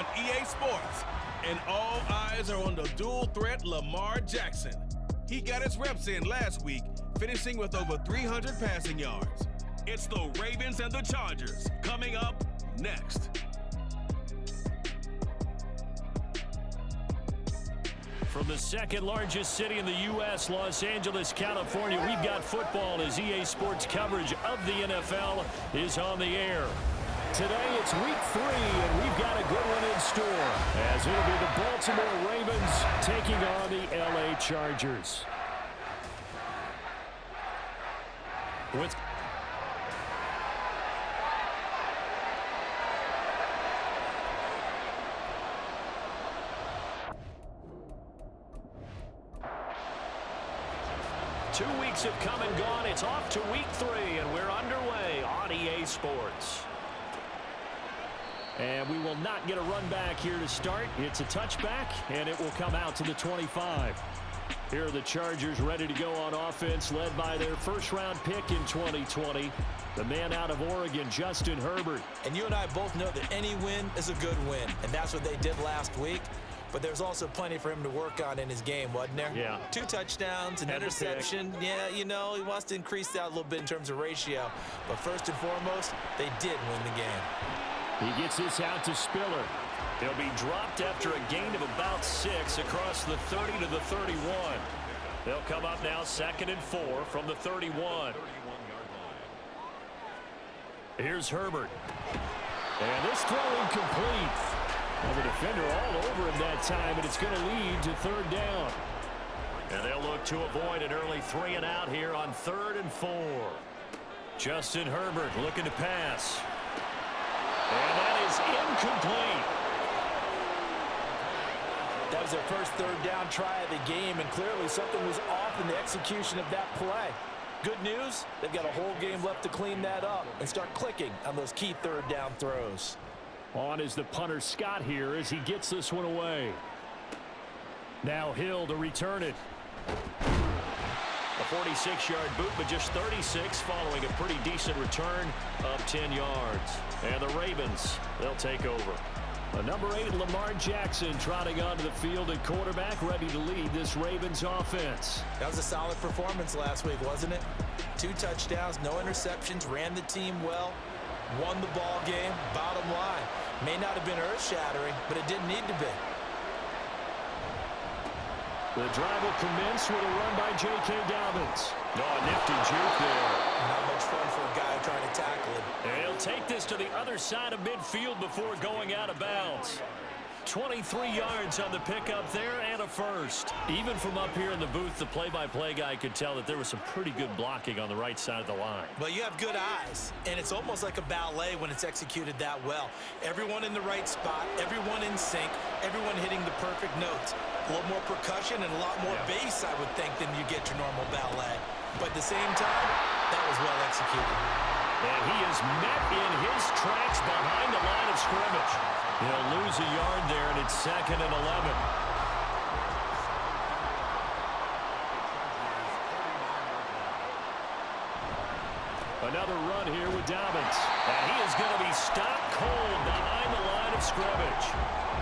on EA Sports. And all eyes are on the dual threat Lamar Jackson. He got his reps in last week, finishing with over 300 passing yards. It's the Ravens and the Chargers coming up next. From the second largest city in the U.S., Los Angeles, California, we've got football as EA Sports coverage of the NFL is on the air. Today it's week 3, and we've got a good one in store, as it'll be the Baltimore Ravens taking on the L.A. Chargers. With Two weeks have come and gone. It's off to week 3, and we're underway on EA Sports. And we will not get a run back here to start. It's a touchback, and it will come out to the 25. Here are the Chargers ready to go on offense, led by their first-round pick in 2020, the man out of Oregon, Justin Herbert. And you and I both know that any win is a good win, and that's what they did last week. But there's also plenty for him to work on in his game, wasn't there? Yeah. 2 touchdowns, an interception. Yeah, you know, he wants to increase that a little bit in terms of ratio. But first and foremost, they did win the game. He gets this out to Spiller. He'll be dropped after a gain of about 6 across the 30 to the 31. They'll come up now 2nd and 4 from the 31. Here's Herbert. And this throw incomplete. Well, the defender all over him that time, and it's going to lead to 3rd down. And they'll look to avoid an early 3 and out here on 3rd and 4. Justin Herbert looking to pass. And that is incomplete. That was their first 3rd down try of the game, and clearly something was off in the execution of that play. Good news, they've got a whole game left to clean that up and start clicking on those key 3rd down throws. On is the punter Scott here as he gets this one away. Now Hill to return it. A 46-yard boot, but just 36 following a pretty decent return of 10 yards. And the Ravens, they'll take over. Number 8, Lamar Jackson, trotting onto the field at quarterback, ready to lead this Ravens offense. That was a solid performance last week, wasn't it? 2 touchdowns, no interceptions, ran the team well. Won the ball game, bottom line. May not have been earth-shattering, but it didn't need to be. The drive will commence with a run by J.K. Dobbins. Oh, a nifty juke there. Not much fun for a guy trying to tackle it. And he'll take this to the other side of midfield before going out of bounds. 23 yards on the pickup there and a first. Even from up here in the booth, the play-by-play guy could tell that there was some pretty good blocking on the right side of the line. Well, you have good eyes, and it's almost like a ballet when it's executed that well. Everyone in the right spot, everyone in sync, everyone hitting the perfect notes. A little more percussion and a lot more bass, I would think, than you get your normal ballet. But at the same time, that was well executed. And he is met in his tracks behind the line of scrimmage. He'll lose a yard there, and it's 2nd and 11. Another run here with Dobbins. And he is going to be stopped cold behind the line of scrimmage.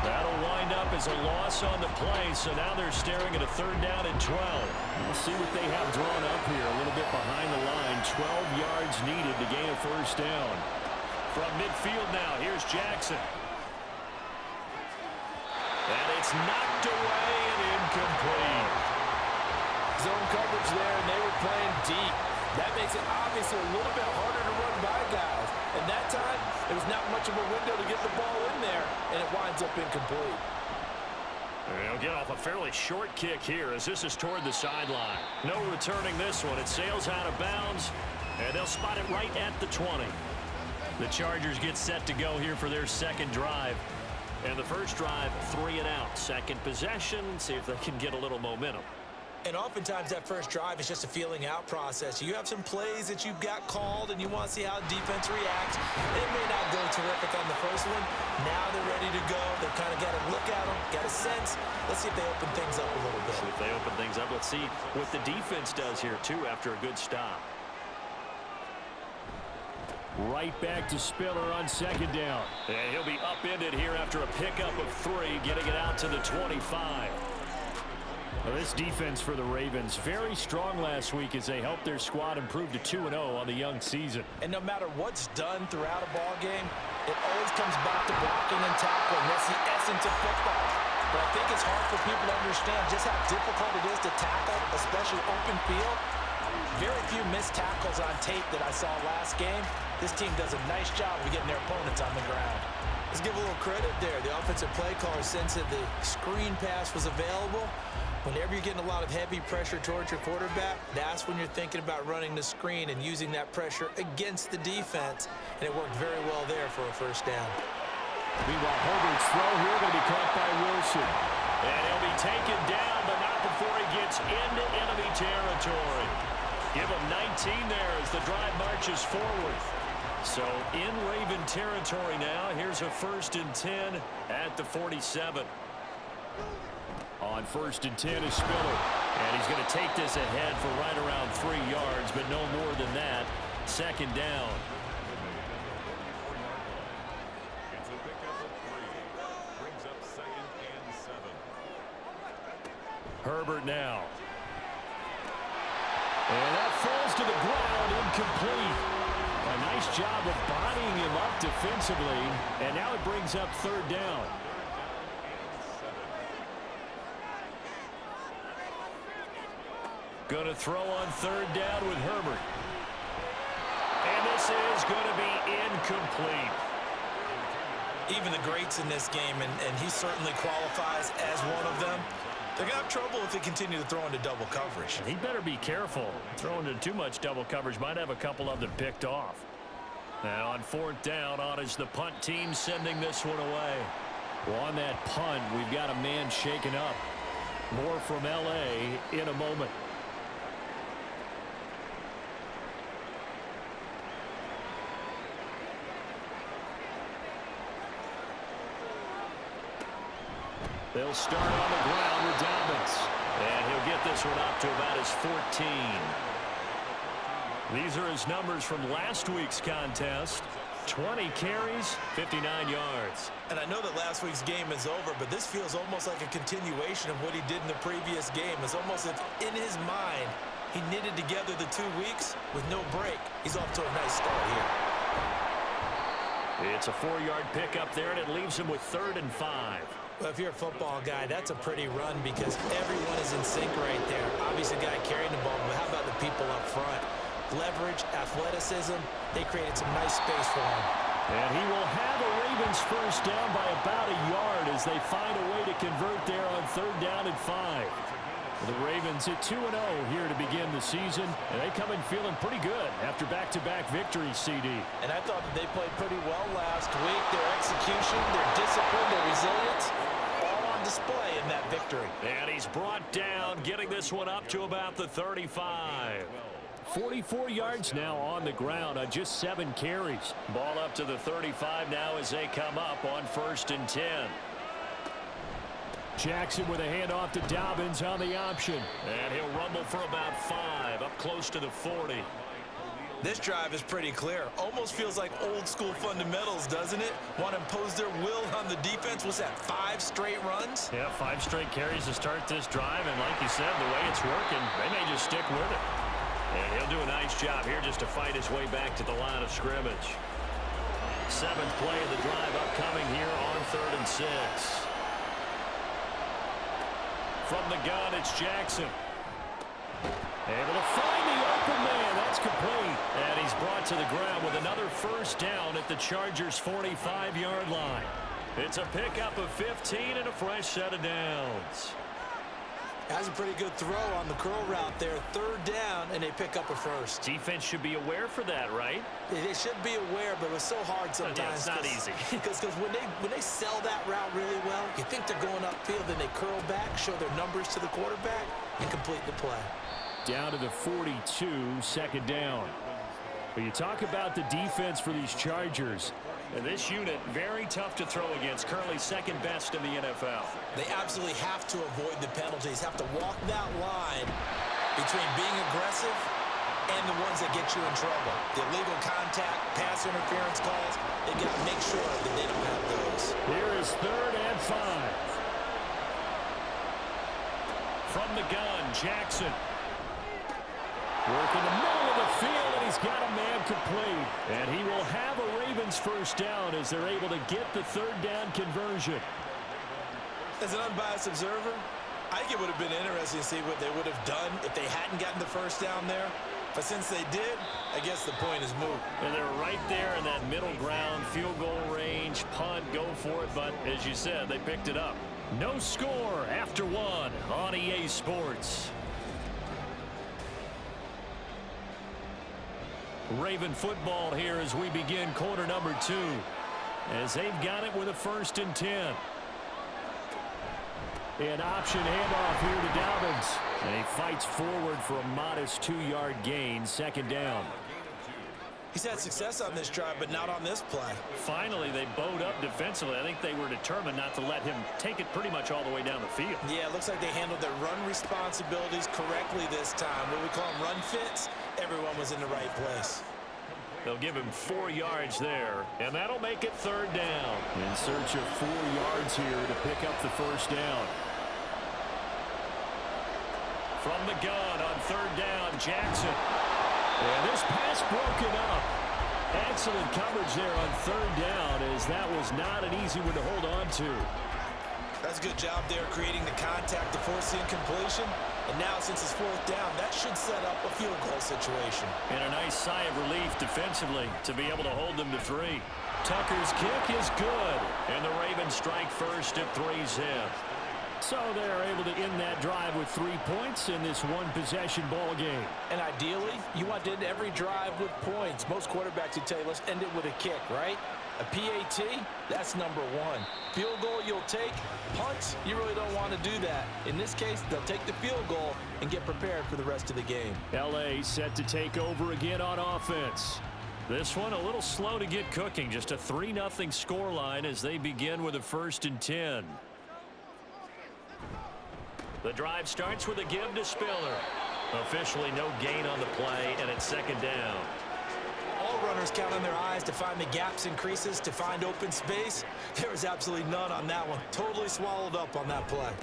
That'll wind up as a loss on the play, so now they're staring at a 3rd down and 12. We'll see what they have drawn up here, a little bit behind the line. 12 yards needed to gain a 1st down. From midfield now, here's Jackson. And it's knocked away and incomplete. Zone coverage there, and they were playing deep. That makes it obviously a little bit harder to run by guys. And that time, there was not much of a window to get the ball in there, and it winds up incomplete. They'll get off a fairly short kick here as this is toward the sideline. No returning this one. It sails out of bounds, and they'll spot it right at the 20. The Chargers get set to go here for their 2nd drive. And the first drive, 3 and out. 2nd possession, see if they can get a little momentum. And oftentimes that first drive is just a feeling out process. You have some plays that you've got called and you want to see how defense reacts. It may not go terrific on the first one. Now they're ready to go. They've kind of got a look at them, got a sense. Let's see if they open things up a little bit. See if they open things up. Let's see what the defense does here, too, after a good stop. Right back to Spiller on second down. And he'll be upended here after a pickup of 3, getting it out to the 25. Well, this defense for the Ravens, very strong last week as they helped their squad improve to 2-0 on the young season. And no matter what's done throughout a ball game, it always comes back to blocking and tackling. That's the essence of football. But I think it's hard for people to understand just how difficult it is to tackle, especially open field. Very few missed tackles on tape that I saw last game. This team does a nice job of getting their opponents on the ground. Let's give a little credit there. The offensive play caller sensed that the screen pass was available. Whenever you're getting a lot of heavy pressure towards your quarterback, that's when you're thinking about running the screen and using that pressure against the defense. And it worked very well there for a first down. Meanwhile, Herbert's throw here going to be caught by Wilson. And he'll be taken down, but not before he gets into enemy territory. Give him 19 there as the drive marches forward. So in Raven territory now. Here's a 1st and 10 at the 47. On 1st and 10 is Spiller. And he's going to take this ahead for right around 3 yards, but no more than that. 2nd down. It's a pickup of 3. Brings up 2nd and 7. Herbert now. And that falls to the ground, incomplete. A nice job of bodying him up defensively. And now it brings up 3rd down. Going to throw on 3rd down with Herbert. And this is going to be incomplete. Even the greats in this game, and he certainly qualifies as one of them, they're going to have trouble if they continue to throw into double coverage. He better be careful. Throwing into too much double coverage might have a couple of them picked off. And on 4th down, on is the punt team sending this one away. Well, on that punt, we've got a man shaken up. More from L.A. in a moment. They'll start on the ground with Dobbins. And he'll get this one up to about his 14. These are his numbers from last week's contest. 20 carries, 59 yards. And I know that last week's game is over, but this feels almost like a continuation of what he did in the previous game. It's almost as if in his mind, he knitted together the 2 weeks with no break. He's off to a nice start here. It's a 4-yard pickup there, and it leaves him with 3rd and 5. Well, if you're a football guy, that's a pretty run because everyone is in sync right there. Obviously, the guy carrying the ball, but how about the people up front? Leverage, athleticism, they created some nice space for him. And he will have a Ravens first down by about a yard as they find a way to convert there on 3rd down and 5. The Ravens at 2-0 here to begin the season, and they come in feeling pretty good after back-to-back victories, CD. And I thought that they played pretty well last week. Their execution, their discipline, their resilience, all on display in that victory. And he's brought down, getting this one up to about the 35. 44 yards now on the ground on just 7 carries. Ball up to the 35 now as they come up on 1st and 10. Jackson with a handoff to Dobbins on the option. And he'll rumble for about 5, up close to the 40. This drive is pretty clear. Almost feels like old school fundamentals, doesn't it? Want to impose their will on the defense. What's that, 5 straight runs? Yeah, 5 straight carries to start this drive. And like you said, the way it's working, they may just stick with it. And he'll do a nice job here just to fight his way back to the line of scrimmage. 7th play of the drive upcoming here on 3rd and 6. From the gun, it's Jackson. Able to find the open man. That's complete. And he's brought to the ground with another first down at the Chargers' 45-yard line. It's a pickup of 15 and a fresh set of downs. That's a pretty good throw on the curl route there. 3rd down, and they pick up a first. Defense should be aware for that, right? They should be aware, but it's so hard sometimes. Yeah, it's not easy. Because when they sell that route really well, you think they're going upfield, then they curl back, show their numbers to the quarterback, and complete the play. Down to the 42, 2nd down. But you talk about the defense for these Chargers. And this unit, very tough to throw against, currently 2nd best in the NFL. They absolutely have to avoid the penalties, have to walk that line between being aggressive and the ones that get you in trouble. The illegal contact, pass interference calls, they got to make sure that they don't have those. Here is 3rd and 5. From the gun, Jackson. Working the middle of the field, and he's got a man complete. And he will have a Ravens first down as they're able to get the 3rd down conversion. As an unbiased observer, I think it would have been interesting to see what they would have done if they hadn't gotten the first down there. But since they did, I guess the point is moot. And they're right there in that middle ground, field goal range, punt, go for it. But as you said, they picked it up. No score after 1 on EA Sports. Raven football here as we begin quarter number 2. As they've got it with a 1st and 10. An option handoff here to Dobbins. And he fights forward for a modest 2-yard gain, 2nd down. He's had success on this drive, but not on this play. Finally, they bowed up defensively. I think they were determined not to let him take it pretty much all the way down the field. Yeah, it looks like they handled their run responsibilities correctly this time. What we call them run fits, everyone was in the right place. They'll give him 4 yards there, and that'll make it 3rd down. In search of 4 yards here to pick up the 1st down. From the gun on 3rd down, Jackson. And this pass broken up. Excellent coverage there on 3rd down, as that was not an easy one to hold on to. That's a good job there creating the contact to force the incompletion. And now since it's 4th down, that should set up a field goal situation. And a nice sigh of relief defensively to be able to hold them to 3. Tucker's kick is good. And the Ravens strike first at 3-zip. So they're able to end that drive with 3 points in this one-possession ball game. And ideally, you want to end every drive with points. Most quarterbacks would tell you, let's end it with a kick, right? A PAT, that's number 1. Field goal you'll take. Punts, you really don't want to do that. In this case, they'll take the field goal and get prepared for the rest of the game. L.A. set to take over again on offense. This one a little slow to get cooking. Just a 3-0 scoreline as they begin with a 1st and 10. The drive starts with a give to Spiller. Officially no gain on the play, and it's 2nd down. All runners count on their eyes to find the gaps and creases, to find open space. There was absolutely none on that one. Totally swallowed up on that play.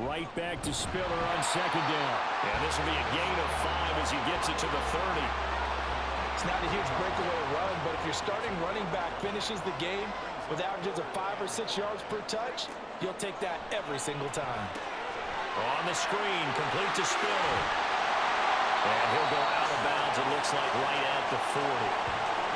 Right back to Spiller on 2nd down. And this will be a gain of 5 as he gets it to the 30. It's not a huge breakaway run, but if your starting running back finishes the game with averages of 5 or 6 yards per touch, you'll take that every single time. On the screen, complete to Spiller. And he'll go out of bounds, it looks like, right at the 40.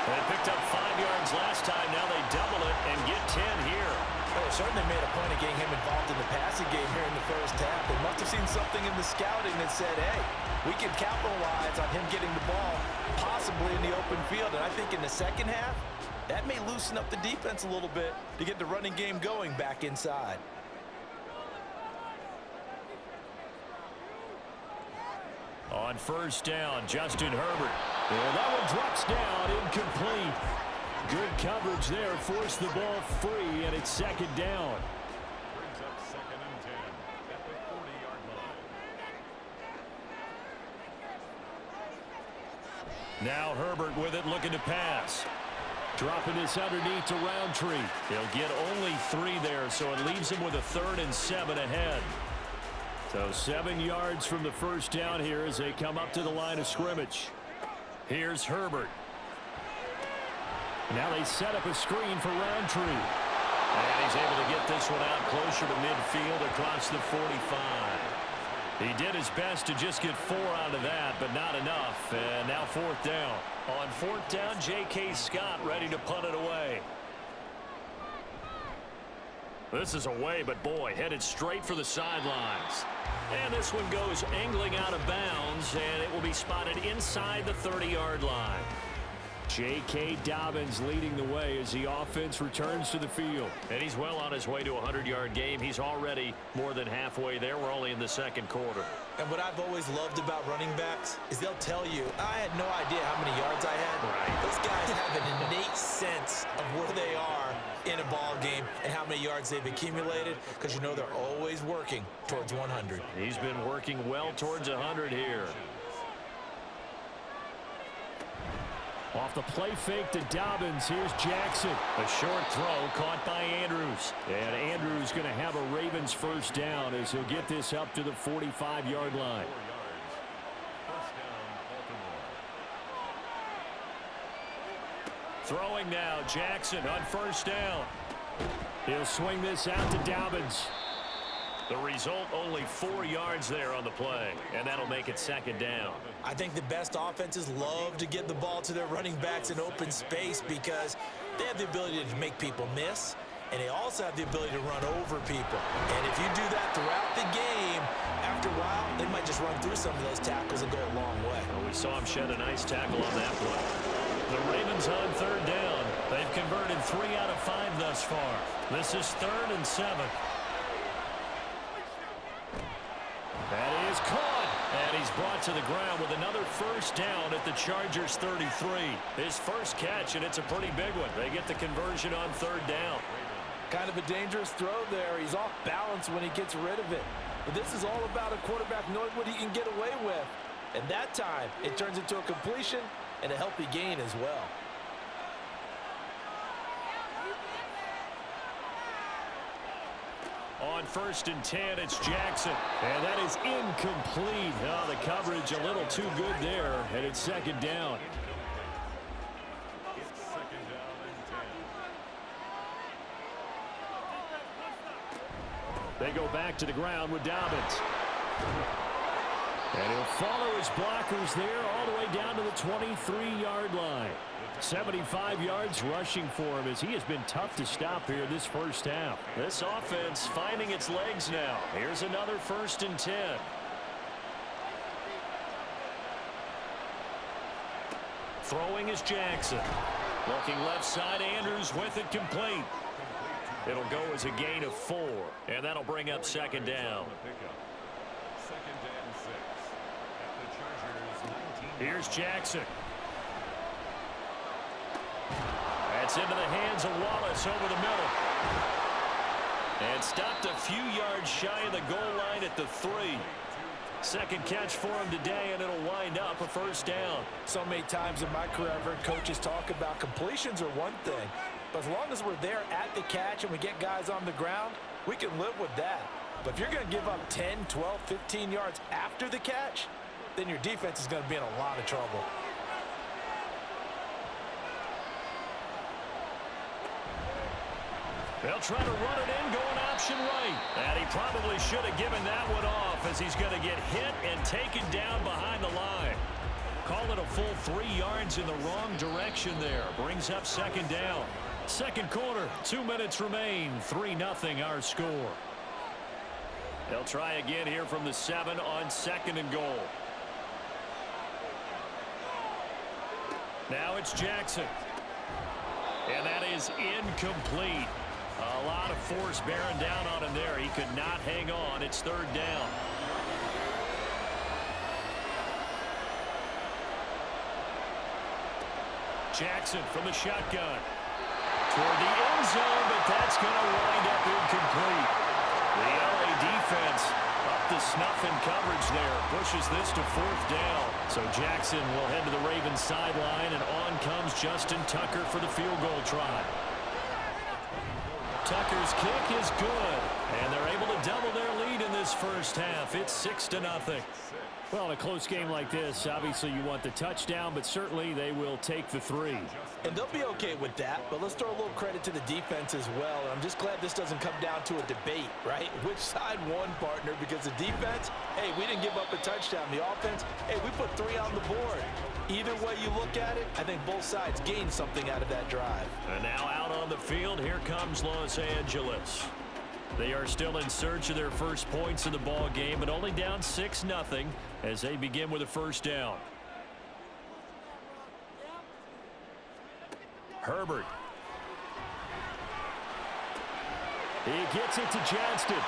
They picked up 5 yards last time. Now they double it and get 10 here. Well, they certainly made a point of getting him involved in the passing game here in the 1st half. They must have seen something in the scouting that said, hey, we can capitalize on him getting the ball, possibly in the open field. And I think in the 2nd half, that may loosen up the defense a little bit to get the running game going back inside. On 1st down, Justin Herbert. And that one drops down, incomplete. Good coverage there, forced the ball free, and it's 2nd down. Brings up 2nd and 10 at the 40-yard line. Now Herbert with it, looking to pass. Dropping this underneath to Roundtree. He'll get only 3 there, so it leaves him with a 3rd and 7 ahead. So 7 yards from the 1st down here as they come up to the line of scrimmage. Here's Herbert. Now they set up a screen for Roundtree. And he's able to get this one out closer to midfield across the 45. He did his best to just get 4 out of that, but not enough. And now 4th down. On 4th down, J.K. Scott ready to punt it away. This is away, but boy, headed straight for the sidelines. And this one goes angling out of bounds, and it will be spotted inside the 30-yard line. J.K. Dobbins leading the way as the offense returns to the field. And he's well on his way to a 100-yard game. He's already more than halfway there. We're only in the 2nd quarter. And what I've always loved about running backs is they'll tell you, I had no idea how many yards I had. Right. Those guys have an innate sense of where they are in a ball game and how many yards they've accumulated, because you know they're always working towards 100. He's been working well towards 100 here. Off the play fake to Dobbins. Here's Jackson. A short throw caught by Andrews. And Andrews going to have a Ravens first down as he'll get this up to the 45-yard line. Throwing now, Jackson on first down. He'll swing this out to Dobbins. The result, only 4 yards there on the play, and that'll make it second down. I think the best offenses love to get the ball to their running backs in open space because they have the ability to make people miss, and they also have the ability to run over people. And if you do that throughout the game, after a while, they might just run through some of those tackles and go a long way. Well, we saw him shed a nice tackle on that play. The Ravens on third down. They've converted 3 out of 5 thus far. This is 3rd and 7. That is caught, and he's brought to the ground with another first down at the Chargers' 33. His first catch, and it's a pretty big one. They get the conversion on third down. Kind of a dangerous throw there. He's off balance when he gets rid of it. But this is all about a quarterback knowing what he can get away with. And that time, it turns into a completion and a healthy gain as well. On 1st and 10, it's Jackson. And that is incomplete. Oh, the coverage a little too good there, and it's second down. It's second down and 10. They go back to the ground with Dobbins. And he'll follow his blockers there all the way down to the 23-yard line. 75 yards rushing for him as he has been tough to stop here this first half. This offense finding its legs now. Here's another 1st and 10. Throwing is Jackson. Looking left side, Andrews with it complete. It'll go as a gain of 4, and that'll bring up second down. Second and 6 at the Chargers' 19. Here's Jackson. That's into the hands of Wallace over the middle. And stopped a few yards shy of the goal line at the 3. Second catch for him today, and it'll wind up a first down. So many times in my career, I've heard coaches talk about completions are one thing. But as long as we're there at the catch and we get guys on the ground, we can live with that. But if you're going to give up 10, 12, 15 yards after the catch, then your defense is going to be in a lot of trouble. They'll try to run it in, going option right. And he probably should have given that one off as he's going to get hit and taken down behind the line. Call it a full 3 yards in the wrong direction there. Brings up second down. Second quarter, 2 minutes remain. 3-0 our score. They'll try again here from the 7 on 2nd and goal. Now it's Jackson. And that is incomplete. A lot of force bearing down on him there. He could not hang on. It's 3rd down. Jackson from the shotgun. Toward the end zone, but that's going to wind up incomplete. The LA defense up to snuff in coverage there. Pushes this to 4th down. So Jackson will head to the Ravens sideline, and on comes Justin Tucker for the field goal try. Tucker's kick is good, and they're able to double their lead in this first half. It's 6-0. Well, in a close game like this, obviously you want the touchdown, but certainly they will take the 3. And they'll be okay with that, but let's throw a little credit to the defense as well. And I'm just glad this doesn't come down to a debate, right? Which side won, partner? Because the defense, hey, we didn't give up a touchdown. The offense, hey, we put 3 on the board. Either way you look at it, I think both sides gained something out of that drive. And now out on the field, here comes Los Angeles. They are still in search of their first points in the ball game, but only down 6-0 as they begin with a first down. Herbert. He gets it to Johnston.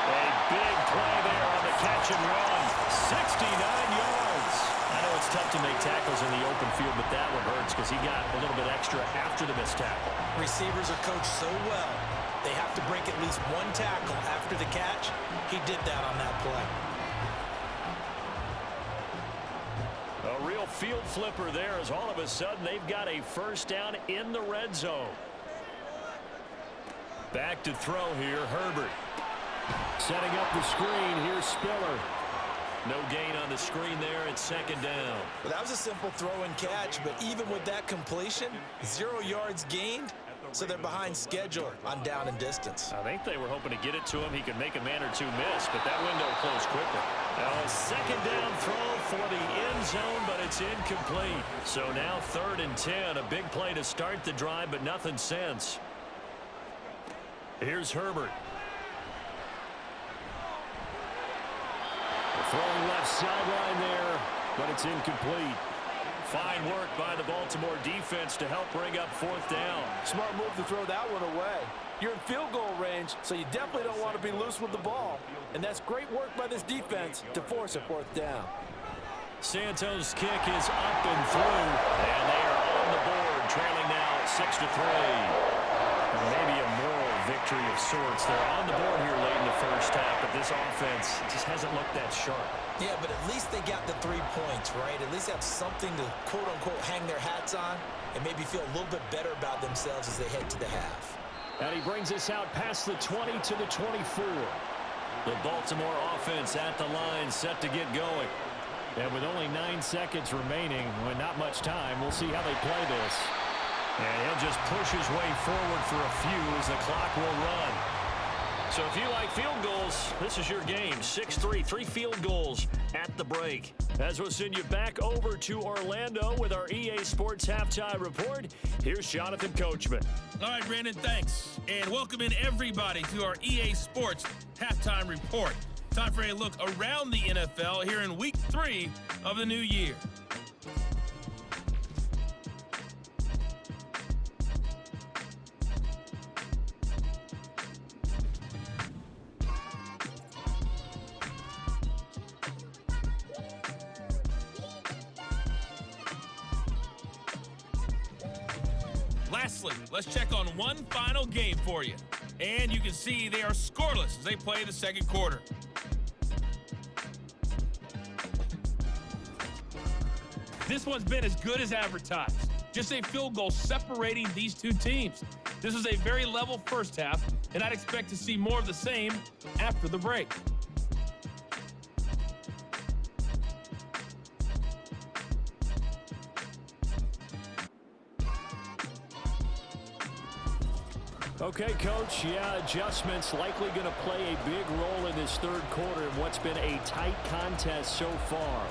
A big play there on the catch and run. 69 yards. I know it's tough to make tackles in the open field, but that one hurts because he got a little bit extra after the missed tackle. Receivers are coached so well, they have to break at least 1 tackle after the catch. He did that on that play. little field flipper there as all of a sudden they've got a first down in the red zone. Back to throw here, Herbert. Setting up the screen, here's Spiller. No gain on the screen there. It's second down. Well, that was a simple throw and catch, but even with that completion, 0 yards gained, so they're behind schedule on down and distance. I think they were hoping to get it to him. He could make a man or two miss, but that window closed quickly. Now a second down throw for the end zone, but it's incomplete. So now 3rd and 10. A big play to start the drive, but nothing since. Here's Herbert. Throwing left sideline there, but it's incomplete. Fine work by the Baltimore defense to help bring up 4th down. Smart move to throw that one away. You're in field goal range, so you definitely don't want to be loose with the ball. And that's great work by this defense to force a 4th down. Santos' kick is up and through, and they are on the board, trailing now 6-3. Maybe a moral victory of sorts. They're on the board here late in the first half, but this offense just hasn't looked that sharp. Yeah, but at least they got the 3 points, right? At least have something to, quote-unquote, hang their hats on and maybe feel a little bit better about themselves as they head to the half. And he brings us out past the 20 to the 24. The Baltimore offense at the line, set to get going. And with only 9 seconds remaining, with not much time, we'll see how they play this. And he'll just push his way forward for a few as the clock will run. So if you like field goals, this is your game. 6-3, 3 field goals at the break. As we'll send you back over to Orlando with our EA Sports Halftime Report, here's Jonathan Coachman. All right, Brandon, thanks. And welcome in everybody to our EA Sports Halftime Report. Time for a look around the NFL here in Week 3 of the new year. Lastly, let's check on one final game for you. And you can see they are scoreless as they play the second quarter. This one's been as good as advertised. Just a field goal separating these two teams. This is a very level first half, and I'd expect to see more of the same after the break. Okay, Coach, yeah, adjustments likely going to play a big role in this third quarter in what's been a tight contest so far.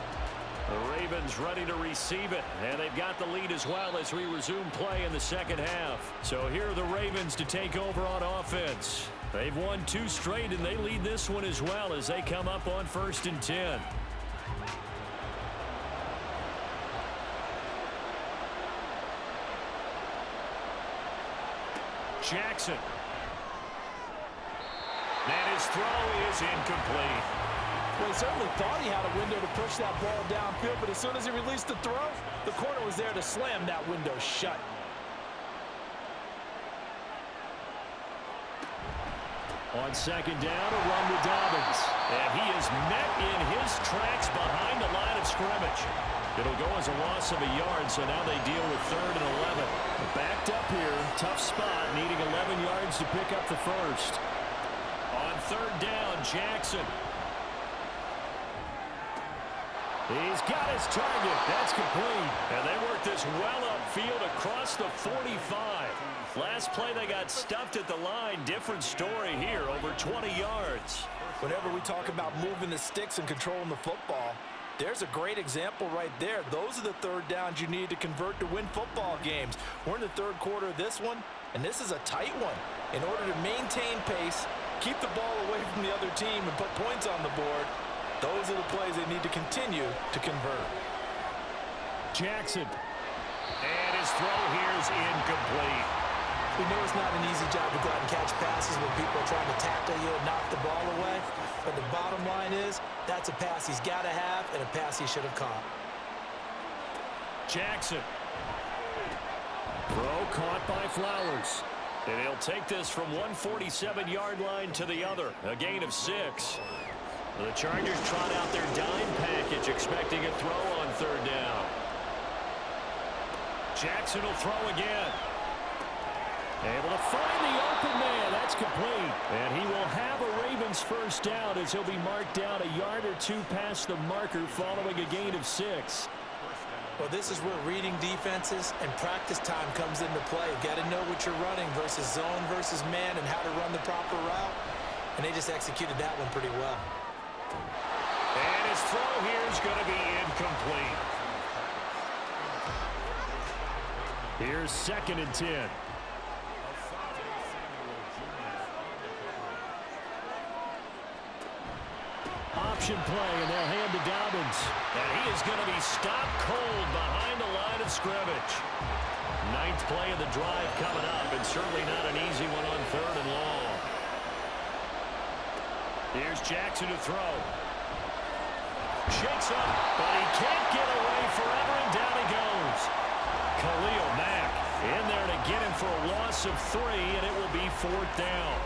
The Ravens ready to receive it, and they've got the lead as well as we resume play in the second half. So here are the Ravens to take over on offense. They've won 2 straight, and they lead this one as well as they come up on 1st and 10. Jackson. And his throw is incomplete. Well, he certainly thought he had a window to push that ball downfield, but as soon as he released the throw, the corner was there to slam that window shut. On second down, a run to Dobbins. And he is met in his tracks behind the line of scrimmage. It'll go as a loss of a yard, so now they deal with 3rd and 11. Backed up here, tough spot, needing 11 yards to pick up the first. On 3rd down, Jackson. He's got his target. That's complete. And they work this well upfield across the 45. Last play, they got stuffed at the line. Different story here, over 20 yards. Whenever we talk about moving the sticks and controlling the football, there's a great example right there. Those are the 3rd downs you need to convert to win football games. We're in the 3rd quarter of this one, and this is a tight one. In order to maintain pace, keep the ball away from the other team, and put points on the board, those are the plays they need to continue to convert. Jackson. And his throw here is incomplete. We know it's not an easy job to go out and catch passes when people are trying to tackle you and knock the ball away. But the bottom line is, that's a pass he's got to have and a pass he should have caught. Jackson. Throw caught by Flowers. And he'll take this from one 47-yard line to the other. A gain of 6. The Chargers trot out their dime package, expecting a throw on 3rd down. Jackson will throw again. Able to find the open man. That's complete. And he will have a Ravens first down as he'll be marked down a yard or two past the marker following a gain of 6. Well, this is where reading defenses and practice time comes into play. You've got to know what you're running versus zone versus man and how to run the proper route. And they just executed that one pretty well. And his throw here is going to be incomplete. Here's 2nd and 10. Option play, and they'll hand to Dobbins. And he is going to be stopped cold behind the line of scrimmage. 9th play of the drive coming up, and certainly not an easy one on 3rd and long. Here's Jackson to throw. Shakes up, but he can't get away forever, and down he goes. Khalil Mack in there to get him for a loss of 3, and it will be 4th down.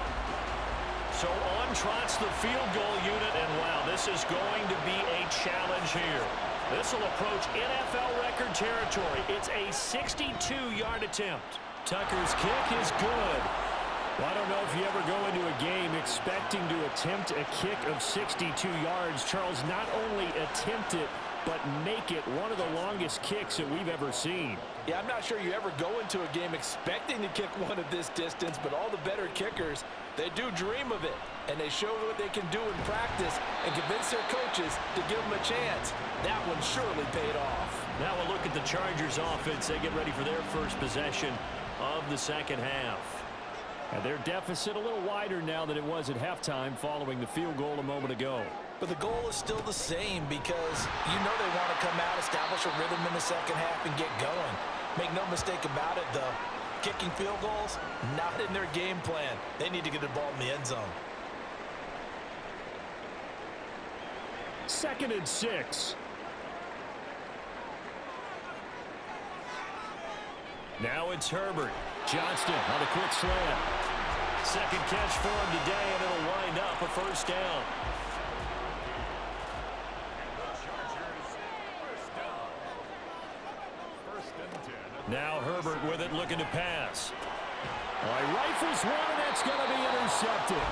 So on trots the field goal unit, and wow, this is going to be a challenge here. This will approach NFL record territory. It's a 62-yard attempt. Tucker's kick is good. Well, I don't know if you ever go into a game expecting to attempt a kick of 62 yards. Charles, not only attempt it, but make it one of the longest kicks that we've ever seen. Yeah, I'm not sure you ever go into a game expecting to kick one of this distance, but all the better kickers, they do dream of it, and they show what they can do in practice and convince their coaches to give them a chance. That one surely paid off. Now we'll look at the Chargers offense. They get ready for their first possession of the second half. And their deficit a little wider now than it was at halftime following the field goal a moment ago. But the goal is still the same because you know they want to come out, establish a rhythm in the second half, and get going. Make no mistake about it, though. Kicking field goals, not in their game plan. They need to get the ball in the end zone. 2nd and 6. Now it's Herbert. Johnston on a quick slant. Second catch for him today, and it'll wind up a first down. Now Herbert with it, looking to pass. All right, rifles one, and that's going to be intercepted.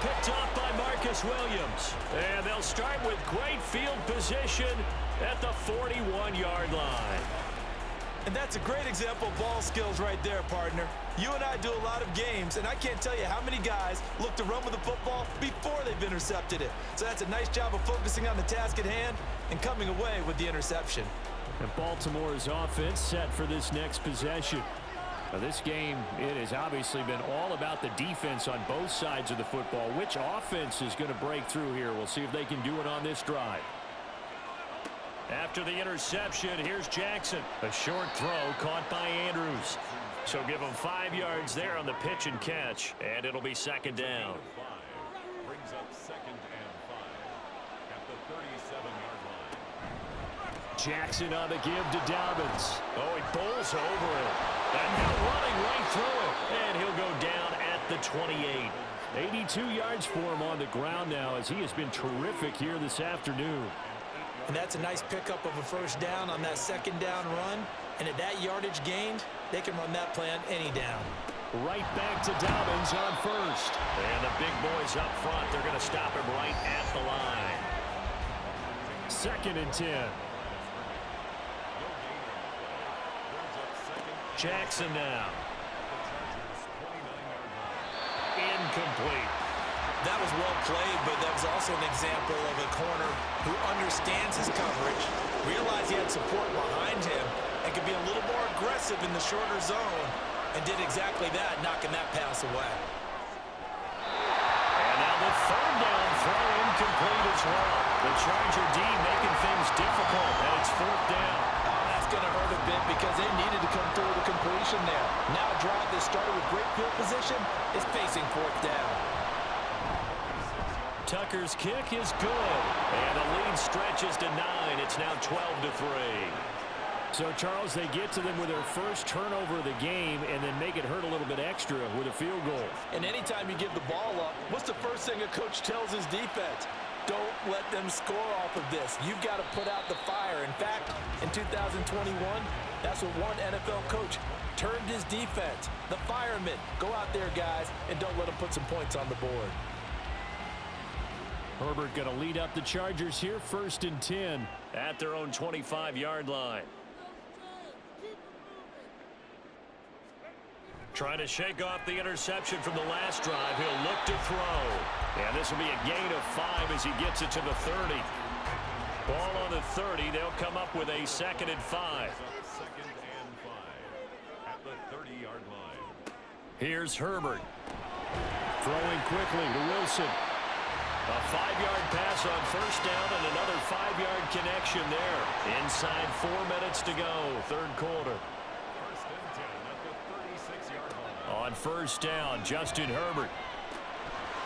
Picked off by Marcus Williams. And they'll start with great field position at the 41-yard line. And that's a great example of ball skills right there, partner. You and I do a lot of games, and I can't tell you how many guys look to run with the football before they've intercepted it. So that's a nice job of focusing on the task at hand and coming away with the interception. And Baltimore's offense set for this next possession. Now this game, it has obviously been all about the defense on both sides of the football. Which offense is going to break through here? We'll see if they can do it on this drive. After the interception, here's Jackson. A short throw caught by Andrews. So give him 5 yards there on the pitch and catch, and it'll be 2nd down. Brings up 2nd and 5 at the 37-yard line. Jackson on the give to Dobbins. Oh, he bowls over it. And now running right through it. And he'll go down at the 28. 82 yards for him on the ground now as he has been terrific here this afternoon. And that's a nice pickup of a first down on that 2nd down run. And at that yardage gained, they can run that plan any down. Right back to Dobbins on first. And the big boys up front, they're going to stop him right at the line. 2nd and 10. Jackson now. Incomplete. That was well played, but that was also an example of a corner who understands his coverage, realized he had support behind him, and could be a little more aggressive in the shorter zone, and did exactly that, knocking that pass away. And now the 3rd down throw incomplete as well. The Charger D making things difficult, and it's 4th down. That's going to hurt a bit because they needed to come through with a completion there. Now a drive that started with great field position is facing 4th down. Tucker's kick is good, and the lead stretches to 9. It's now 12-3. So, Charles, they get to them with their first turnover of the game and then make it hurt a little bit extra with a field goal. And anytime you give the ball up, what's the first thing a coach tells his defense? Don't let them score off of this. You've got to put out the fire. In fact, in 2021, that's what one NFL coach termed his defense. The firemen. Go out there, guys, and don't let them put some points on the board. Herbert going to lead up the Chargers here, 1st and 10 at their own 25-yard line. Trying to shake off the interception from the last drive. He'll look to throw. And this will be a gain of 5 as he gets it to the 30. Ball on the 30. They'll come up with a 2nd and 5. 2nd and 5 at the 30-yard line. Here's Herbert. Throwing quickly to Wilson. A 5-yard pass on 1st down and another 5-yard connection there. Inside 4 minutes to go, 3rd quarter. 1st and 10 at the 36-yard line. On 1st down, Justin Herbert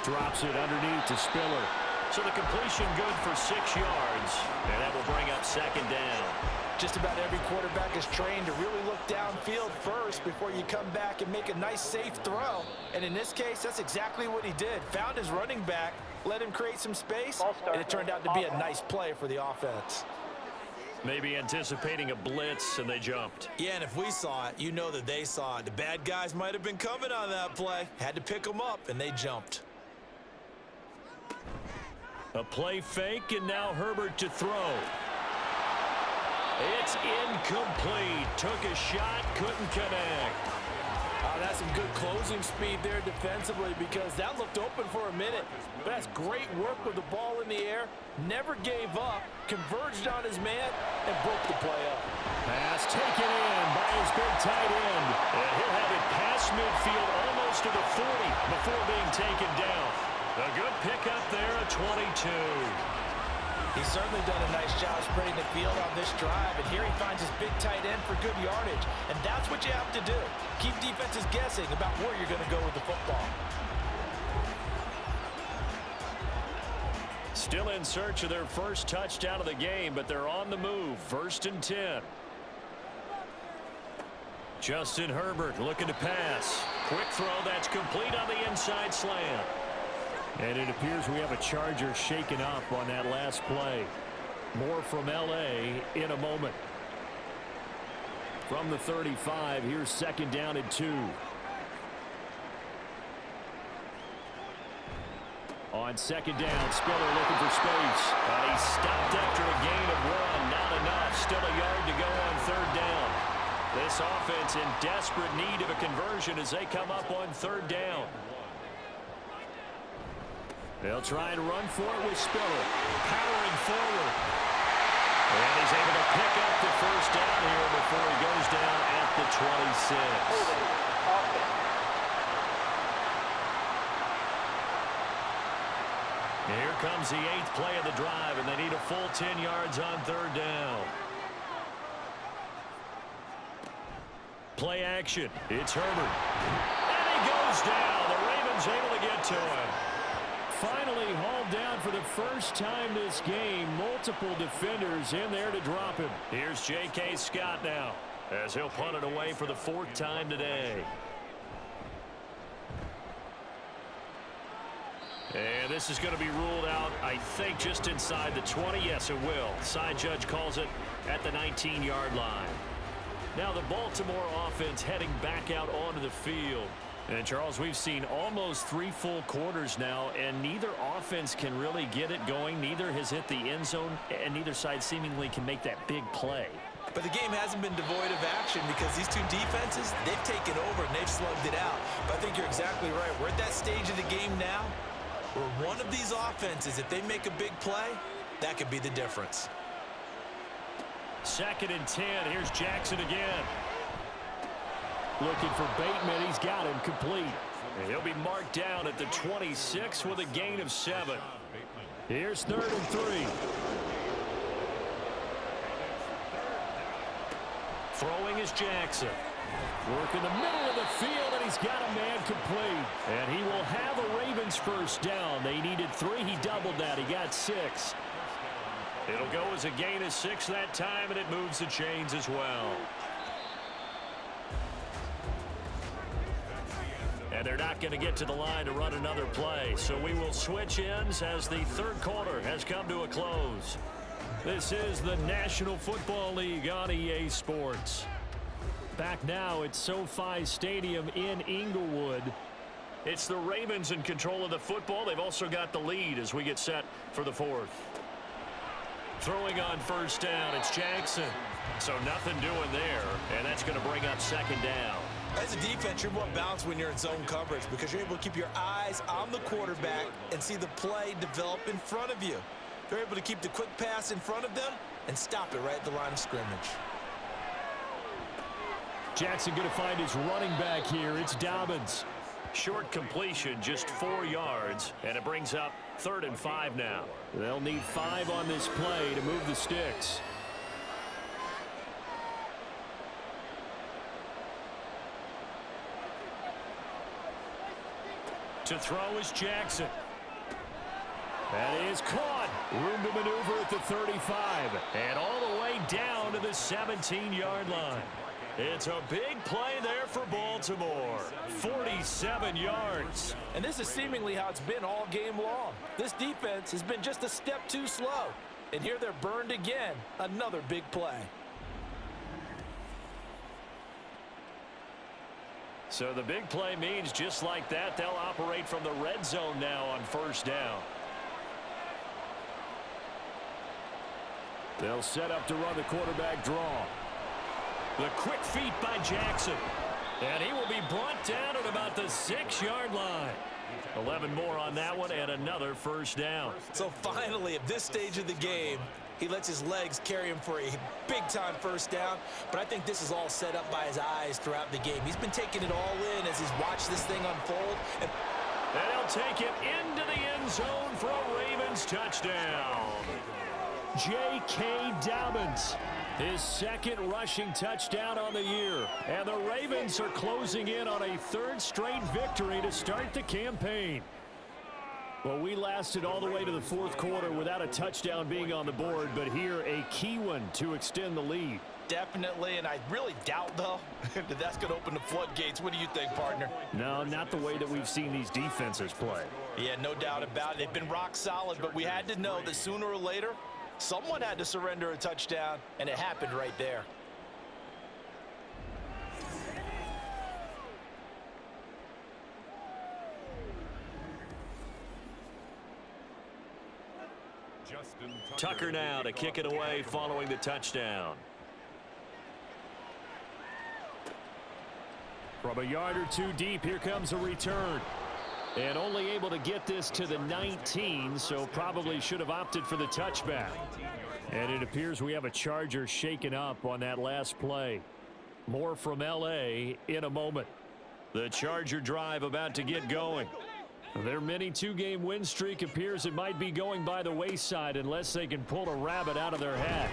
drops it underneath to Spiller. So the completion good for 6 yards, and that will bring up 2nd down. Just about every quarterback is trained to really look downfield first before you come back and make a nice, safe throw. And in this case, that's exactly what he did. Found his running back, let him create some space, and it turned out to be a nice play for the offense. Maybe anticipating a blitz, and they jumped. Yeah, and if we saw it, you know that they saw it. The bad guys might have been coming on that play. Had to pick them up, and they jumped. A play fake, and now Herbert to throw. It's incomplete. Took a shot, couldn't connect. That's some good closing speed there defensively because that looked open for a minute. But that's great work with the ball in the air. Never gave up, converged on his man, and broke the play up. Pass taken in by his big tight end. And he'll have it past midfield almost to the 40 before being taken down. A good pickup there, a 22. He's certainly done a nice job spreading the field on this drive, and here he finds his big tight end for good yardage. And that's what you have to do. Keep defenses guessing about where you're going to go with the football. Still in search of their first touchdown of the game, but they're on the move. 1st and 10. Justin Herbert looking to pass. Quick throw that's complete on the inside slant. And it appears we have a Charger shaken up on that last play. More from L.A. in a moment. From the 35, here's 2nd down and 2. On 2nd down, Spiller looking for space. And he stopped after a gain of 1. Not enough. Still a yard to go on 3rd down. This offense in desperate need of a conversion as they come up on 3rd down. They'll try and run for it with Spiller. Powering forward. And he's able to pick up the 1st down here before he goes down at the 26. Here comes the 8th play of the drive, and they need a full 10 yards on 3rd down. Play action. It's Herbert. And he goes down. The Ravens able to get to him. Finally hauled down for the first time this game. Multiple defenders in there to drop him. Here's J.K. Scott now as he'll punt it away for the 4th time today. And this is going to be ruled out, I think, just inside the 20. Yes, it will. Side judge calls it at the 19-yard line. Now the Baltimore offense heading back out onto the field. And, Charles, we've seen almost 3 full quarters now, and neither offense can really get it going. Neither has hit the end zone, and neither side seemingly can make that big play. But the game hasn't been devoid of action because these two defenses, they've taken over and they've slugged it out. But I think you're exactly right. We're at that stage of the game now where one of these offenses, if they make a big play, that could be the difference. 2nd and 10. Here's Jackson again. Looking for Bateman. He's got him complete. And he'll be marked down at the 26 with a gain of 7. Here's 3rd and 3. Throwing is Jackson. Work in the middle of the field, and he's got a man complete. And he will have a Ravens 1st down. They needed 3. He doubled that. He got 6. It'll go as a gain of 6 that time, and it moves the chains as well. And And they're not going to get to the line to run another play. So we will switch ends as the third quarter has come to a close. This is the National Football League on EA Sports. Back now at SoFi Stadium in Inglewood. It's the Ravens in control of the football. They've also got the lead as we get set for the fourth. Throwing on first down, it's Jackson. So nothing doing there, and that's going to bring up second down. As a defense, you're more balanced when you're in zone coverage because you're able to keep your eyes on the quarterback and see the play develop in front of you. You're able to keep the quick pass in front of them and stop it right at the line of scrimmage. Jackson going to find his running back here. It's Dobbins. Short completion, just 4 yards, and it brings up 3rd and 5 now. They'll need 5 on this play to move the sticks. To throw is Jackson. That is caught. Room to maneuver at the 35. And all the way down to the 17-yard line. It's a big play there for Baltimore. 47 yards. And this is seemingly how it's been all game long. This defense has been just a step too slow. And here they're burned again. Another big play. So the big play means just like that, they'll operate from the red zone now on first down. They'll set up to run the quarterback draw. The quick feet by Jackson. And he will be brought down at about the 6-yard line. 11 more on that one and another first down. So finally, at this stage of the game, he lets his legs carry him for a big-time first down. But I think this is all set up by his eyes throughout the game. He's been taking it all in as he's watched this thing unfold. And he'll take it into the end zone for a Ravens touchdown. J.K. Dobbins, his second rushing touchdown on the year. And the Ravens are closing in on a 3rd straight victory to start the campaign. Well, we lasted all the way to the 4th quarter without a touchdown being on the board, but here a key one to extend the lead. Definitely, and I really doubt, though, that that's going to open the floodgates. What do you think, partner? No, not the way that we've seen these defenses play. Yeah, no doubt about it. They've been rock solid, but we had to know that sooner or later, someone had to surrender a touchdown, and it happened right there. Tucker now to kick it away following the touchdown. From a yard or two deep, here comes a return. And only able to get this to the 19, so probably should have opted for the touchback. And it appears we have a Charger shaken up on that last play. More from L.A. in a moment. The Charger drive about to get going. Their mini 2-game win streak appears it might be going by the wayside unless they can pull a rabbit out of their hat.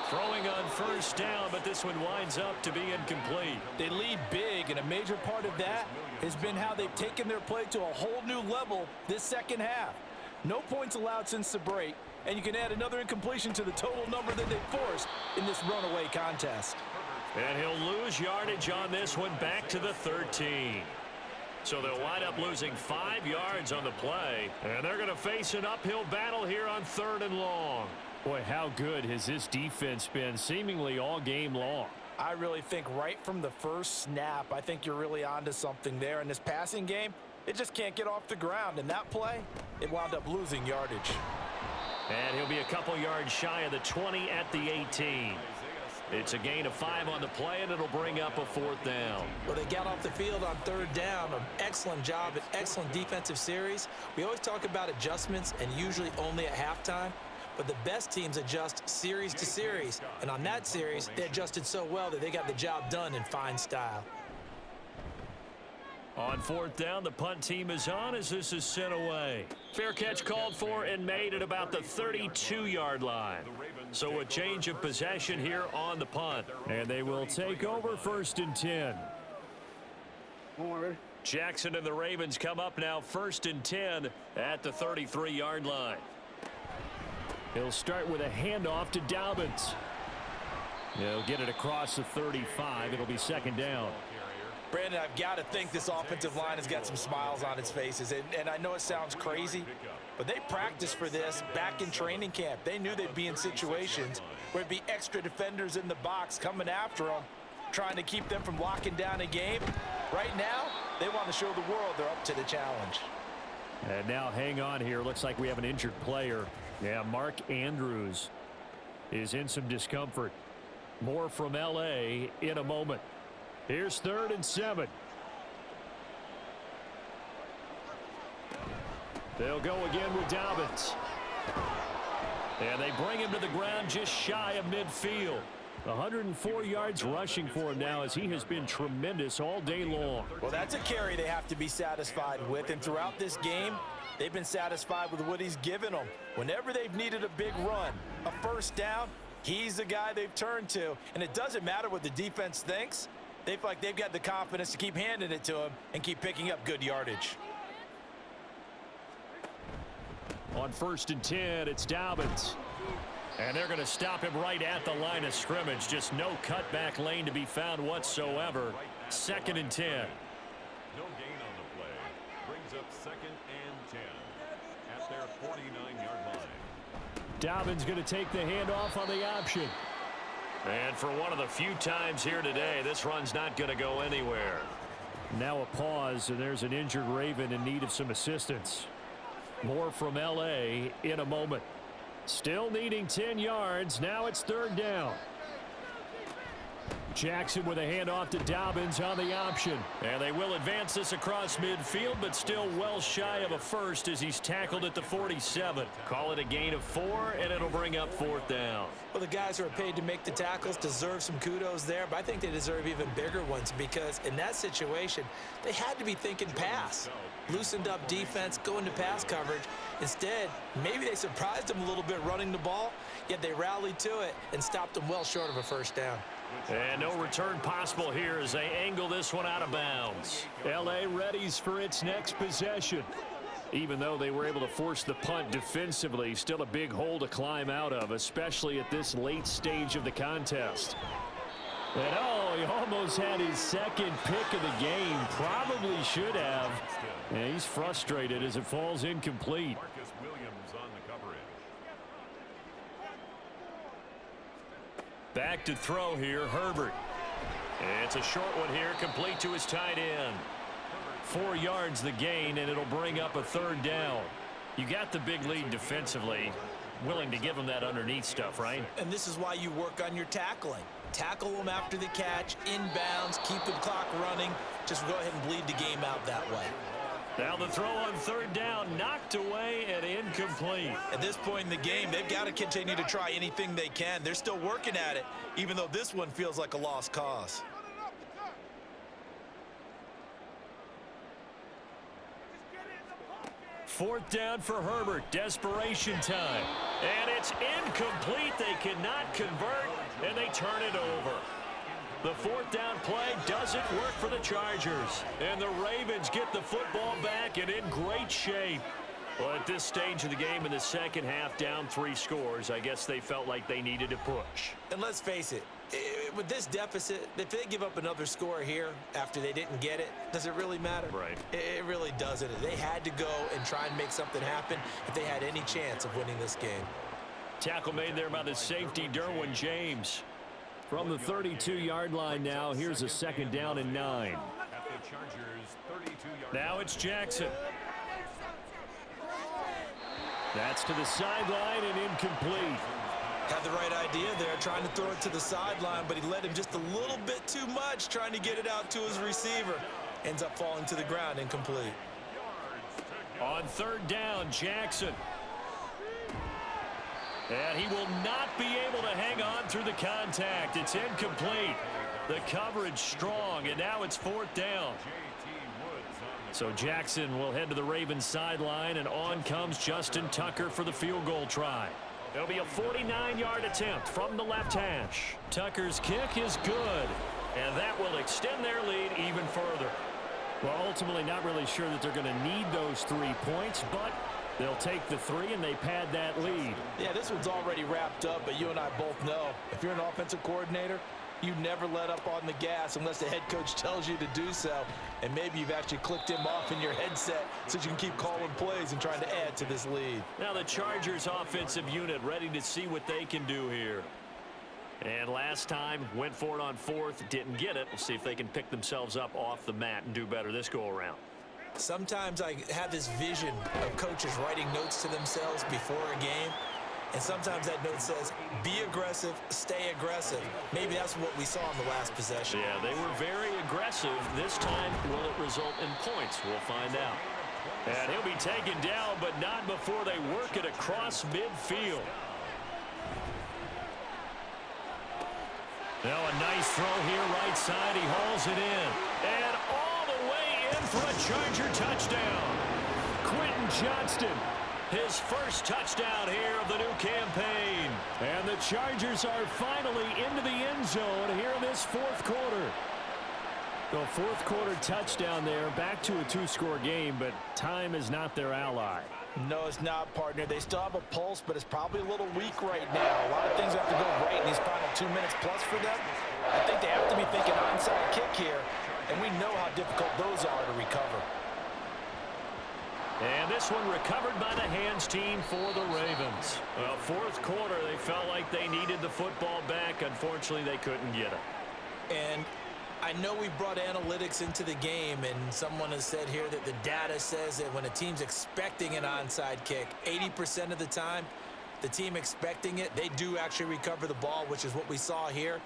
Throwing on first down, but this one winds up to be incomplete. They lead big, and a major part of that has been how they've taken their play to a whole new level this second half. No points allowed since the break, and you can add another incompletion to the total number that they forced in this runaway contest. And he'll lose yardage on this one back to the 13. So they'll wind up losing 5 yards on the play, and they're going to face an uphill battle here on 3rd and long. Boy, how good has this defense been seemingly all game long? I really think right from the first snap, I think you're really onto something there. In this passing game, it just can't get off the ground. In that play, it wound up losing yardage. And he'll be a couple yards shy of the 20 at the 18. It's a gain of 5 on the play, and it'll bring up a 4th down. Well, they got off the field on 3rd down. An excellent job, an excellent defensive series. We always talk about adjustments, and usually only at halftime. But the best teams adjust series to series. And on that series, they adjusted so well that they got the job done in fine style. On 4th down, the punt team is on as this is sent away. Fair catch called for and made at about the 32-yard line. So a change of possession here on the punt. And they will take over 1st and 10. Jackson and the Ravens come up now 1st and 10 at the 33-yard line. He'll start with a handoff to Dobbins. He'll get it across the 35. It'll be 2nd down. Brandon, I've got to think this offensive line has got some smiles on its faces. And I know it sounds crazy, but they practiced for this back in training camp. They knew they'd be in situations where it'd be extra defenders in the box coming after them, trying to keep them from locking down a game. Right now, they want to show the world they're up to the challenge. And now hang on here. Looks like we have an injured player. Yeah, Mark Andrews is in some discomfort. More from L.A. in a moment. Here's 3rd and 7. They'll go again with Dobbins. And they bring him to the ground just shy of midfield. 104 yards rushing for him now as he has been tremendous all day long. Well, that's a carry they have to be satisfied with. And throughout this game, they've been satisfied with what he's given them. Whenever they've needed a big run, a first down, he's the guy they've turned to. And it doesn't matter what the defense thinks. They feel like they've got the confidence to keep handing it to him and keep picking up good yardage. On 1st and 10, it's Dobbins. And they're going to stop him right at the line of scrimmage. Just no cutback lane to be found whatsoever. 2nd and 10. No gain on the play. Brings up 2nd and 10 at their 49-yard line. Dobbins going to take the handoff on the option. And for one of the few times here today, this run's not going to go anywhere. Now a pause, and there's an injured Raven in need of some assistance. More from L.A. in a moment. Still needing 10 yards. Now it's 3rd down. Jackson with a handoff to Dobbins on the option. And they will advance this across midfield, but still well shy of a first as he's tackled at the 47. Call it a gain of 4, and it'll bring up 4th down. Well, the guys who are paid to make the tackles deserve some kudos there, but I think they deserve even bigger ones because in that situation, they had to be thinking pass. Loosened up defense, going to pass coverage. Instead, maybe they surprised them a little bit running the ball, yet they rallied to it and stopped them well short of a first down. And no return possible here as they angle this one out of bounds. L.A. readies for its next possession. Even though they were able to force the punt defensively, still a big hole to climb out of, especially at this late stage of the contest. And oh, he almost had his 2nd pick of the game. Probably should have. And he's frustrated as it falls incomplete. Marcus Williams on the coverage. Back to throw here, Herbert. It's a short one here, complete to his tight end. 4 yards the gain, and it'll bring up a 3rd down. You got the big lead defensively. Willing to give them that underneath stuff, right? And this is why you work on your tackling. Tackle them after the catch, inbounds, keep the clock running. Just go ahead and bleed the game out that way. Now the throw on 3rd down, knocked away and incomplete. At this point in the game, they've got to continue to try anything they can. They're still working at it, even though this one feels like a lost cause. Fourth down for Herbert. Desperation time. And it's incomplete. They cannot convert, and they turn it over. The 4th down play doesn't work for the Chargers. And the Ravens get the football back and in great shape. Well, at this stage of the game in the second half, down 3 scores, I guess they felt like they needed to push. And let's face it, with this deficit, if they give up another score here after they didn't get it, does it really matter? Right. It really doesn't. They had to go and try and make something happen if they had any chance of winning this game. Tackle made there by the safety, Derwin James. From the 32-yard line now, here's a 2nd down and 9. Now it's Jackson. That's to the sideline and incomplete. Had the right idea there, trying to throw it to the sideline, but he led him just a little bit too much, trying to get it out to his receiver. Ends up falling to the ground, incomplete. On 3rd down, Jackson. And he will not be able to hang on through the contact. It's incomplete. The coverage strong, and now it's 4th down. So Jackson will head to the Ravens sideline, and on comes Justin Tucker for the field goal try. It'll be a 49-yard attempt from the left hash. Tucker's kick is good, and that will extend their lead even further. Well, ultimately not really sure that they're going to need those 3 points, but they'll take the 3 and they pad that lead. Yeah, this one's already wrapped up, but you and I both know if you're an offensive coordinator, You never let up on the gas unless the head coach tells you to do so. And maybe you've actually clicked him off in your headset so you can keep calling plays and trying to add to this lead. Now the Chargers offensive unit ready to see what they can do here. And last time, went for it on fourth, didn't get it. We'll see if they can pick themselves up off the mat and do better this go-around. Sometimes I have this vision of coaches writing notes to themselves before a game. And sometimes that note says, be aggressive, stay aggressive. Maybe that's what we saw in the last possession. Yeah, they were very aggressive. This time, will it result in points? We'll find out. And he'll be taken down, but not before they work it across midfield. Now a nice throw here, right side. He hauls it in. And all the way in for a Charger touchdown. Quentin Johnston. His first touchdown here of the new campaign. And the Chargers are finally into the end zone here in this fourth quarter. The fourth quarter touchdown there, back to a two-score game, but time is not their ally. No, it's not, partner. They still have a pulse, but it's probably a little weak right now. A lot of things have to go right in these final 2 minutes plus for them. I think they have to be thinking onside kick here, and we know how difficult those are to recover. And this one recovered by the hands team for the Ravens. Well, fourth quarter, they felt like they needed the football back. Unfortunately, they couldn't get it. And I know we brought analytics into the game, and someone has said here that the data says that when a team's expecting an onside kick, 80% of the time, the team expecting it, they do actually recover the ball, which is what we saw here.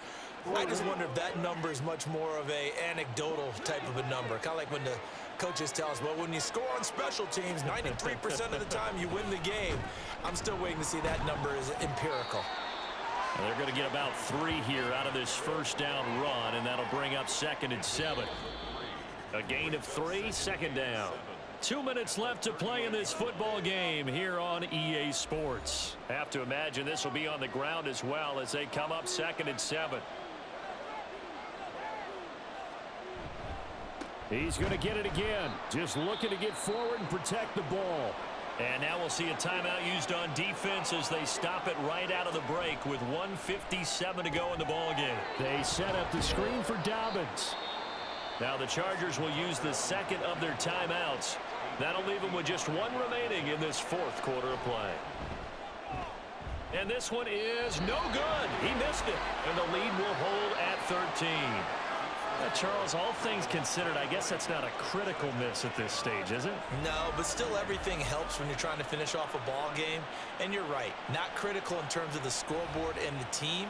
I just wonder if that number is much more of a anecdotal type of a number. Kind of like when the coaches tell us, well, when you score on special teams, 93% of the time you win the game. I'm still waiting to see that number is empirical. And they're going to get about 3 here out of this first down run, and that'll bring up 2nd and 7. A gain of 3, 2nd down. 2 minutes left to play in this football game here on EA Sports. Have to imagine this will be on the ground as well as they come up 2nd and 7. He's going to get it again. Just looking to get forward and protect the ball. And now we'll see a timeout used on defense as they stop it right out of the break with 1:57 to go in the ballgame. They set up the screen for Dobbins. Now the Chargers will use the second of their timeouts. That'll leave them with just 1 remaining in this fourth quarter of play. And this one is no good. He missed it. And the lead will hold at 13. Charles, all things considered, I guess that's not a critical miss at this stage, is it? No, but still everything helps when you're trying to finish off a ball game. And you're right, not critical in terms of the scoreboard and the team,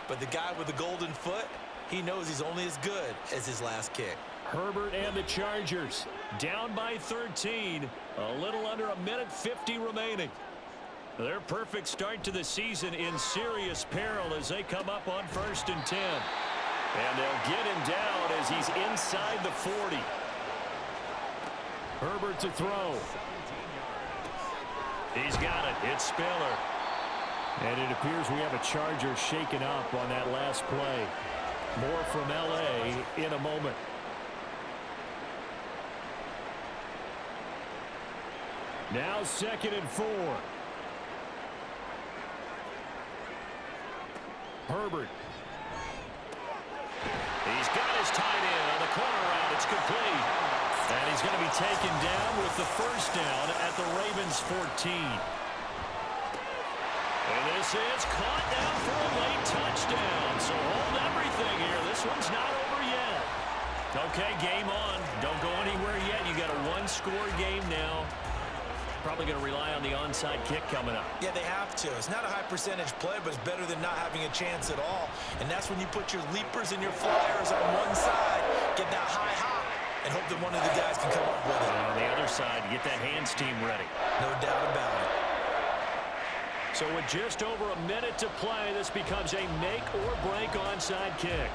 but the guy with the golden foot, he knows he's only as good as his last kick. Herbert and the Chargers down by 13, a little under 1:50 remaining. Their perfect start to the season in serious peril as they come up on 1st and 10. And they'll get him down as he's inside the 40. Herbert to throw. He's got it. It's Spiller. And it appears we have a Charger shaken up on that last play. More from L.A. in a moment. Now 2nd and 4. Herbert. He's got his tight end on the corner route. It's complete. And he's going to be taken down with the first down at the Ravens 14. And this is caught down for a late touchdown. So hold everything here. This one's not over yet. Okay, game on. Don't go anywhere yet. You got a 1-score game now. Probably going to rely on the onside kick coming up. Yeah, they have to. It's not a high percentage play, but it's better than not having a chance at all. And that's when you put your leapers and your flyers on one side, get that high hop, and hope that one of the guys can come up with it. And on the other side, get that hands team ready. No doubt about it. So with just over a minute to play, this becomes a make-or-break onside kick.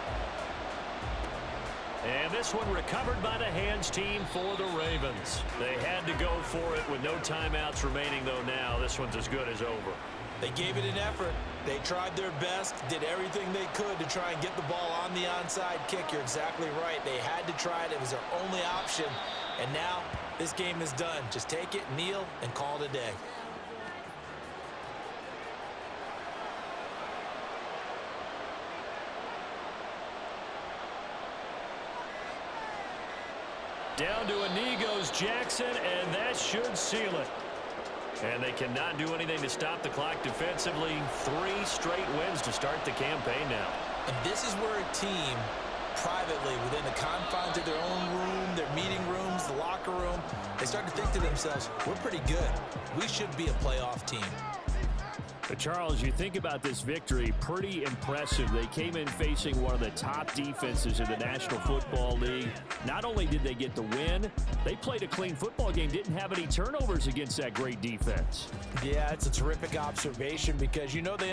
And this one recovered by the hands team for the Ravens. They had to go for it with no timeouts remaining, though now this one's as good as over. They gave it an effort. They tried their best, did everything they could to try and get the ball on the onside kick. You're exactly right. They had to try it. It was their only option. And now this game is done. Just take it, kneel, and call it a day. Jackson, and that should seal it. And they cannot do anything to stop the clock defensively. 3 straight wins to start the campaign now. And this is where a team, privately, within the confines of their own room, their meeting rooms, the locker room, they start to think to themselves, we're pretty good. We should be a playoff team. But Charles, you think about this victory, pretty impressive. They came in facing one of the top defenses in the National Football League. Not only did they get the win, they played a clean football game, didn't have any turnovers against that great defense. Yeah, it's a terrific observation because, you know, they